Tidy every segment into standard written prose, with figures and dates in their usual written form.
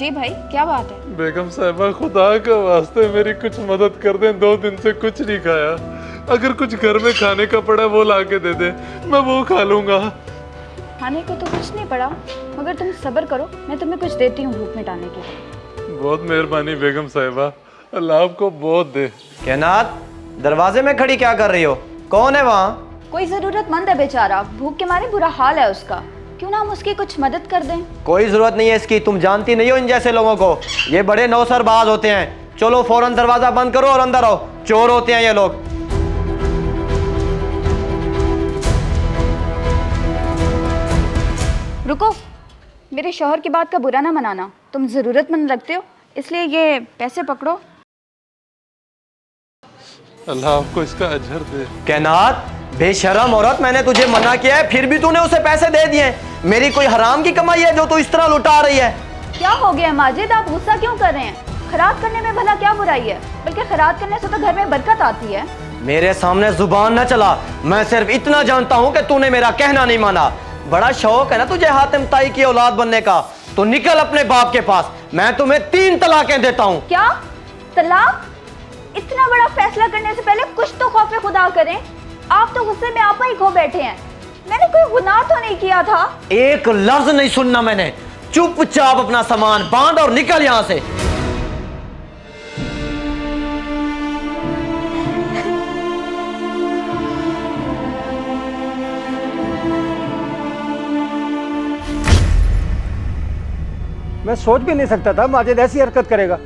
जी भाई, क्या बात है? बेगम साहिबा, खुदा का वास्ते मेरी कुछ मदद कर दें। 2 दिन से कुछ नहीं खाया। अगर कुछ घर में खाने का पड़ा वो ला के दे दे, मैं वो खा लूंगा। खाने को तो कुछ नहीं पड़ा, मगर तुम सब्र करो, मैं तुम्हें कुछ देती हूँ भूख मिटाने के लिए। बहुत मेहरबानी बेगम साहिबा, अल्लाह आपको बहुत दे। कैनात, दरवाजे में खड़ी क्या कर रही हो? कौन है वहाँ? कोई जरूरतमंद है बेचारा, भूख के मारे बुरा हाल है उसका। क्यों ना हम उसकी कुछ मदद कर दें? कोई जरूरत नहीं है इसकी, तुम जानती नहीं हो इन जैसे लोगों को। ये बड़े नौसरबाज होते हैं। चलो फौरन दरवाजा बंद करो और अंदर आओ, चोर होते हैं ये लोग। रुको, मेरे शौहर की बात का बुरा ना मनाना। तुम जरूरतमंद लगते हो, इसलिए ये पैसे पकड़ो। अल्लाह आपको इसका अजर दे। कैनात, बेशरम औरत, मैंने तुझे मना किया है फिर भी तूने उसे पैसे दे दिए। मेरी कोई हराम की कमाई है जो तू इस तरह लुटा रही है? क्या हो गया माजिद, आप गुस्सा क्यों कर रहे हैं? खैरात करने में भला क्या बुराई है? बल्कि खैरात करने से तो घर में बरकत आती है। मेरे सामने जुबान न चला। मैं सिर्फ इतना जानता हूँ कि तूने मेरा कहना नहीं माना। बड़ा शौक है ना तुझे हातिम ताई की औलाद बनने का, तो निकल अपने बाप के पास। मैं तुम्हें 3 तलाकें देता हूँ। क्या तलाक? इतना बड़ा फैसला करने से पहले कुछ तो खौफ खुदा करें। आप तो गुस्से में आप ही खो बैठे हैं। मैंने कोई गुनाह तो नहीं किया था। एक लफ्ज नहीं सुनना मैंने। चुपचाप अपना सामान बांध और निकल यहां से। मैं सोच भी नहीं सकता था माजिद ऐसी हरकत करेगा।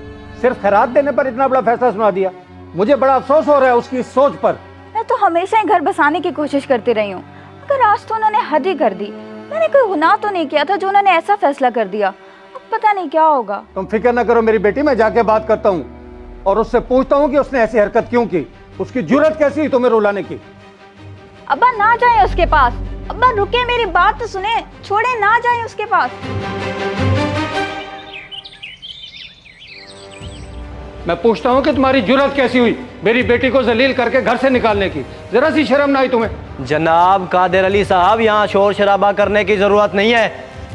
सिर्फ खैरात देने पर इतना बड़ा फैसला सुना दिया। मुझे बड़ा अफसोस हो रहा है उसकी इस सोच पर। मैं तो हमेशा ही घर बसाने की कोशिश करती रही हूँ, मगर आज तो उन्होंने हद ही कर दी। मैंने कोई गुनाह तो नहीं किया था जो उन्होंने ऐसा फैसला कर दिया। अब पता नहीं क्या होगा। तुम फिक्र न करो मेरी बेटी, मैं जाके बात करता हूँ और उससे पूछता हूँ कि उसने ऐसी हरकत क्यों की। उसकी जुर्रत कैसी हुई तुम्हें रुलाने की? अब्बा ना जाए उसके पास। अब्बा रुके, मेरी बात तो सुने, छोड़े ना जाए उसके पास। मैं पूछता हूँ कि तुम्हारी जुर्रत कैसी हुई मेरी बेटी को जलील करके घर से निकालने की? जरा सी शर्म ना आई तुम्हें? जनाब कादिर अली साहब, यहाँ शोर शराबा करने की जरूरत नहीं है।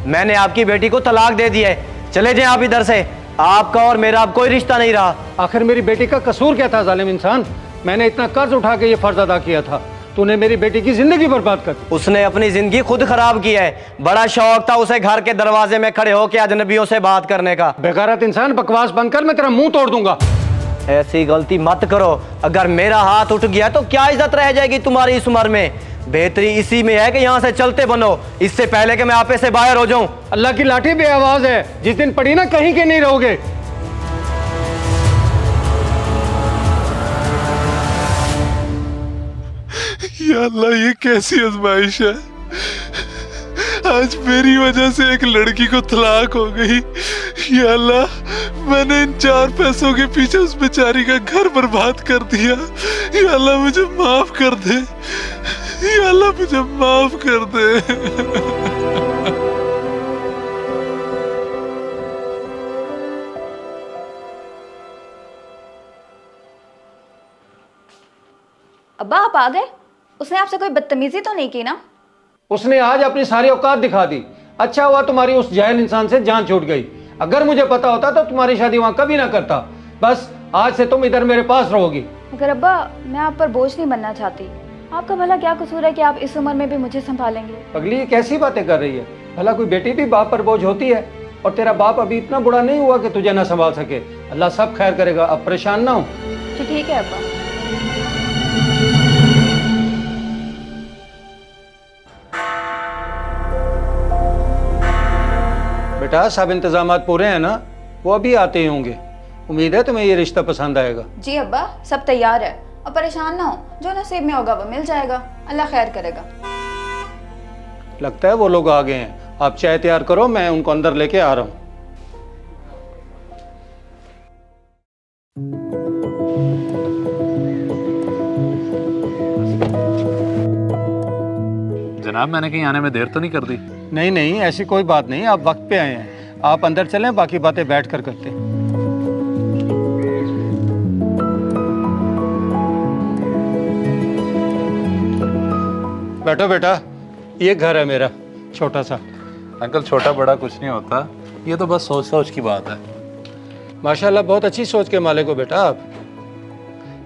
मैंने आपकी बेटी को तलाक दे दी है। चले जाएं आप इधर से। आपका और मेरा अब कोई रिश्ता नहीं रहा। आखिर मेरी बेटी का कसूर क्या था जालिम इंसान? मैंने इतना कर्ज उठा के ये फर्ज अदा किया था, तूने मेरी बेटी की जिंदगी बर्बाद कर दी। उसने अपनी जिंदगी खुद खराब की है। बड़ा शौक था उसे घर के दरवाजे में खड़े होकर अजनबियों से बात करने का। बेगारत इंसान, बकवास बंद कर, मैं तेरा मुंह तोड़ दूंगा। ऐसी गलती मत करो। अगर मेरा हाथ उठ गया तो क्या इज्जत रह जाएगी तुम्हारी इस उम्र में? बेहतरी इसी में है कि यहाँ से चलते बनो, इससे पहले कि मैं आपे से बाहर हो जाऊं। अल्लाह की लाठी बेआवाज है, जिस दिन पड़ी ना कहीं के नहीं रहोगे। या अल्लाह, ये कैसी आजमाइश है? आज मेरी वजह से एक लड़की को तलाक हो गई। या अल्लाह, मैंने इन 4 पैसों के पीछे उस बेचारी का घर बर्बाद कर दिया। या अल्लाह मुझे माफ कर दे। या अल्लाह मुझे माफ कर दे। अब्बा आप आ गए? उसने आपसे कोई बदतमीजी तो नहीं की ना? उसने आज अपनी सारी औकात दिखा दी। अच्छा हुआ तुम्हारी उस जाहिल इंसान से जान छूट गई। अगर मुझे पता होता तो तुम्हारी शादी वहां कभी ना करता। बस आज से तुम इधर मेरे पास रहोगी। मगर अब्बा, मैं आप पर बोझ नहीं बनना चाहती। आपका भला क्या कसूर है कि आप इस उम्र में भी मुझे संभालेंगे? अगली ये कैसी बातें कर रही है? भला कोई बेटी भी बाप पर बोझ होती है? और तेरा बाप अभी इतना बुरा नहीं हुआ कि तुझे ना संभाल सके। अल्लाह सब खैर करेगा, अब परेशान ना हो। जी ठीक है अब्बा। बेटा, सब इंतजामात पूरे हैं ना? वो अभी आते ही होंगे। उम्मीद है तुम्हें ये रिश्ता पसंद आएगा। जी अब्बा, सब तैयार है। अब परेशान ना हो, जो नसीब में होगा वो मिल जाएगा। अल्लाह खैर करेगा। लगता है वो लोग आ गए हैं। आप चाय तैयार करो, मैं उनको अंदर लेके आ रहा हूँ। जनाब, मैंने कहीं आने में देर तो नहीं कर दी? नहीं नहीं, ऐसी कोई बात नहीं, आप वक्त पे आए हैं। आप अंदर चलें, बाकी बातें बैठ कर करते हैं। बैठो बेटा, ये घर है मेरा छोटा सा। अंकल, छोटा बड़ा कुछ नहीं होता, ये तो बस सोच सोच की बात है। माशाल्लाह बहुत अच्छी सोच के मालिक हो बेटा आप।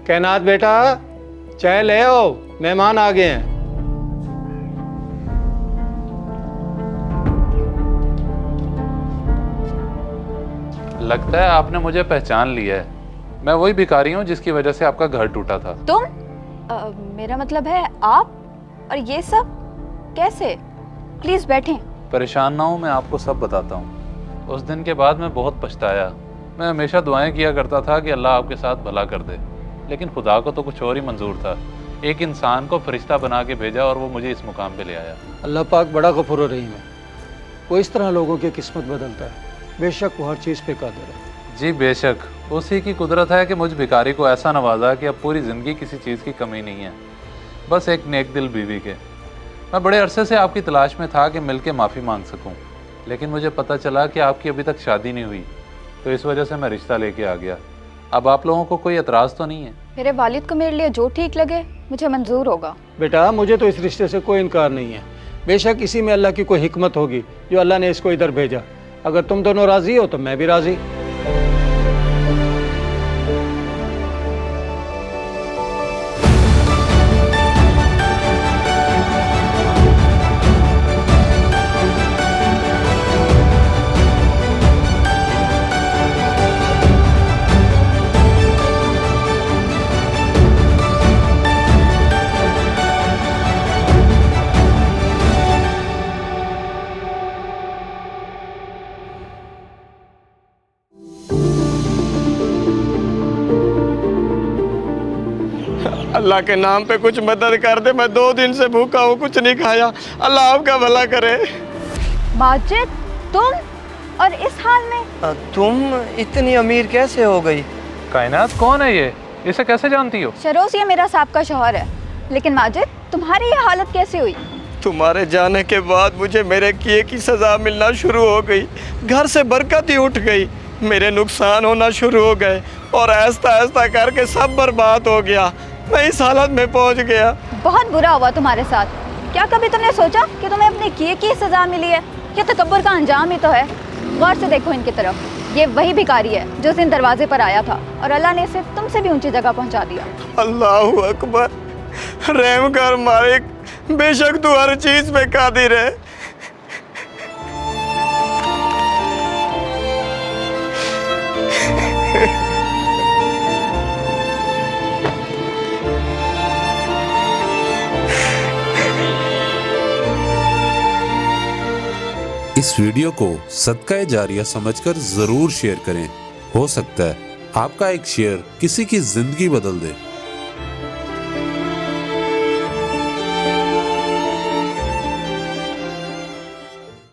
कैनात बेटा, चाय ले आओ, मेहमान आ गए हैं। लगता है आपने मुझे पहचान लिया है। मैं वही भिखारी हूँ जिसकी वजह से आपका घर टूटा था। तुम मेरा मतलब है आप, और ये सब कैसे? प्लीज बैठें। परेशान ना हो, मैं आपको सब बताता हूँ। उस दिन के बाद मैं बहुत पछताया। मैं हमेशा दुआएं किया करता था कि अल्लाह आपके साथ भला कर दे, लेकिन खुदा को तो कुछ और ही मंजूर था। एक इंसान को फरिश्ता बना के भेजा और वो मुझे इस मुकाम पे ले आया। अल्लाह पाक बड़ा गफूर रहीम है, वो इस तरह लोगों की किस्मत बदलता है। बेशक वो हर चीज़ पे कादिर है। जी बेशक, उसी की कुदरत है कि मुझ भिखारी को ऐसा नवाजा कि अब पूरी ज़िंदगी किसी चीज़ की कमी नहीं है, बस एक नेक दिल बीवी के। मैं बड़े अरसे से आपकी तलाश में था कि मिल के माफ़ी मांग सकूं, लेकिन मुझे पता चला कि आपकी अभी तक शादी नहीं हुई, तो इस वजह से मैं रिश्ता लेके आ गया। अब आप लोगों को कोई एतराज़ तो नहीं है? मेरे वालिद को मेरे लिए जो ठीक लगे मुझे मंजूर होगा। बेटा मुझे तो इस रिश्ते से कोई इनकार नहीं है। बेशक इसी में अल्लाह की कोई हिकमत होगी जो अल्लाह ने इसको इधर भेजा। अगर तुम दोनों राज़ी हो तो मैं भी राज़ी। अल्लाह के नाम पे कुछ मदद कर दे, मैं 2 दिन से भूखा हूँ, कुछ नहीं खाया। अल्लाह आपका भला करे। माजिद, तुम और इस हाल में? तुम इतनी अमीर कैसे हो गई? कायनात कौन है ये? इसे कैसे जानती हो? शरोज ये मेरा साहब शौहर है। लेकिन माजिद, तुम्हारी ये हालत कैसे हुई? तुम्हारे जाने के बाद मुझे मेरे किए की सज़ा मिलना शुरू हो गई। घर से बरकत ही उठ गई, मेरे नुकसान होना शुरू हो गए और ऐसा ऐसा करके सब बर्बाद हो गया। मैं इस हालत में पहुंच गया। बहुत बुरा हुआ तुम्हारे साथ। क्या कभी तुमने सोचा कि तुम्हें अपने किए की सजा मिली है? ये तकब्बुर का अंजाम ही तो है। गौर से देखो इनकी तरफ, ये वही भिखारी है जो उस दिन दरवाजे पर आया था और अल्लाह ने इसे तुमसे भी ऊंची जगह पहुंचा दिया। अल्लाहू अकबर, रहम कर मालिक, बेशक तू हर चीज पे कादिर है। इस वीडियो को सदका जारिया समझकर जरूर शेयर करें। हो सकता है आपका एक शेयर किसी की जिंदगी बदल दे।